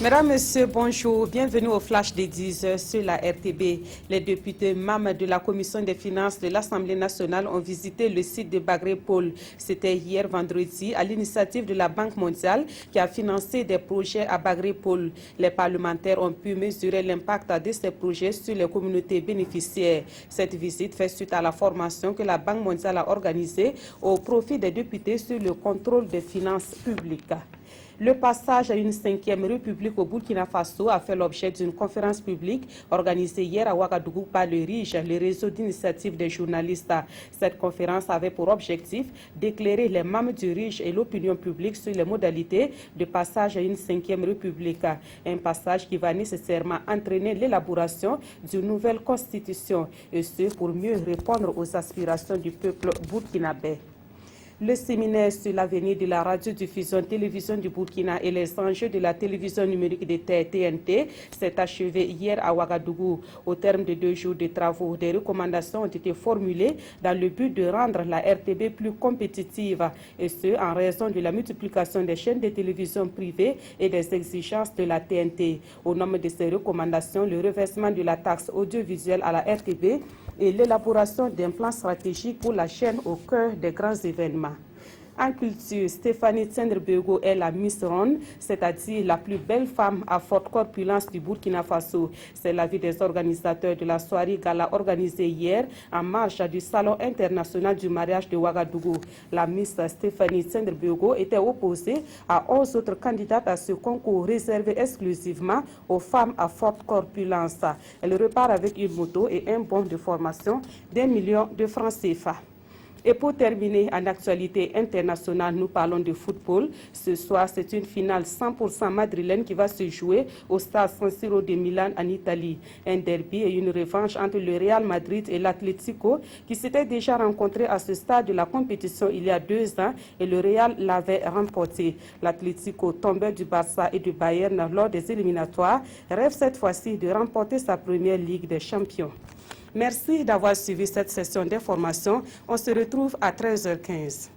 Mesdames, Messieurs, bonjour. Bienvenue au Flash des 10 heures sur la RTB. Les députés membres de la Commission des finances de l'Assemblée nationale ont visité le site de Bagré-Pôle. C'était hier vendredi à l'initiative de la Banque mondiale qui a financé des projets à Bagré-Pôle. Les parlementaires ont pu mesurer l'impact de ces projets sur les communautés bénéficiaires. Cette visite fait suite à la formation que la Banque mondiale a organisée au profit des députés sur le contrôle des finances publiques. Le passage à une 5e république au Burkina Faso a fait l'objet d'une conférence publique organisée hier à Ouagadougou par le RIJ, le réseau d'initiative des journalistes. Cette conférence avait pour objectif d'éclairer les membres du RIJ et l'opinion publique sur les modalités de passage à une 5e république. Un passage qui va nécessairement entraîner l'élaboration d'une nouvelle constitution, et ce pour mieux répondre aux aspirations du peuple burkinabé. Le séminaire sur l'avenir de la radiodiffusion télévision du Burkina et les enjeux de la télévision numérique d'État TNT s'est achevé hier à Ouagadougou. Au terme de 2 jours de travaux, des recommandations ont été formulées dans le but de rendre la RTB plus compétitive, et ce en raison de la multiplication des chaînes de télévision privées et des exigences de la TNT. Au nombre de ces recommandations, le reversement de la taxe audiovisuelle à la RTB et l'élaboration d'un plan stratégique pour la chaîne au cœur des grands événements. En culture, Stéphanie Tsendrebego est la Miss Ronde, c'est-à-dire la plus belle femme à forte corpulence du Burkina Faso. C'est l'avis des organisateurs de la soirée gala organisée hier en marge du Salon international du mariage de Ouagadougou. La Miss Stéphanie Tsendrebego était opposée à 11 autres candidates à ce concours réservé exclusivement aux femmes à forte corpulence. Elle repart avec une moto et un bon de formation d'1 million de francs CFA. Et pour terminer, en actualité internationale, nous parlons de football. Ce soir, c'est une finale 100% madrilène qui va se jouer au stade San Siro de Milan en Italie. Un derby et une revanche entre le Real Madrid et l'Atlético qui s'étaient déjà rencontrés à ce stade de la compétition il y a 2 ans et le Real l'avait remporté. L'Atlético, tombeur du Barça et du Bayern lors des éliminatoires, rêve cette fois-ci de remporter sa première Ligue des Champions. Merci d'avoir suivi cette session d'information. On se retrouve à 13h15.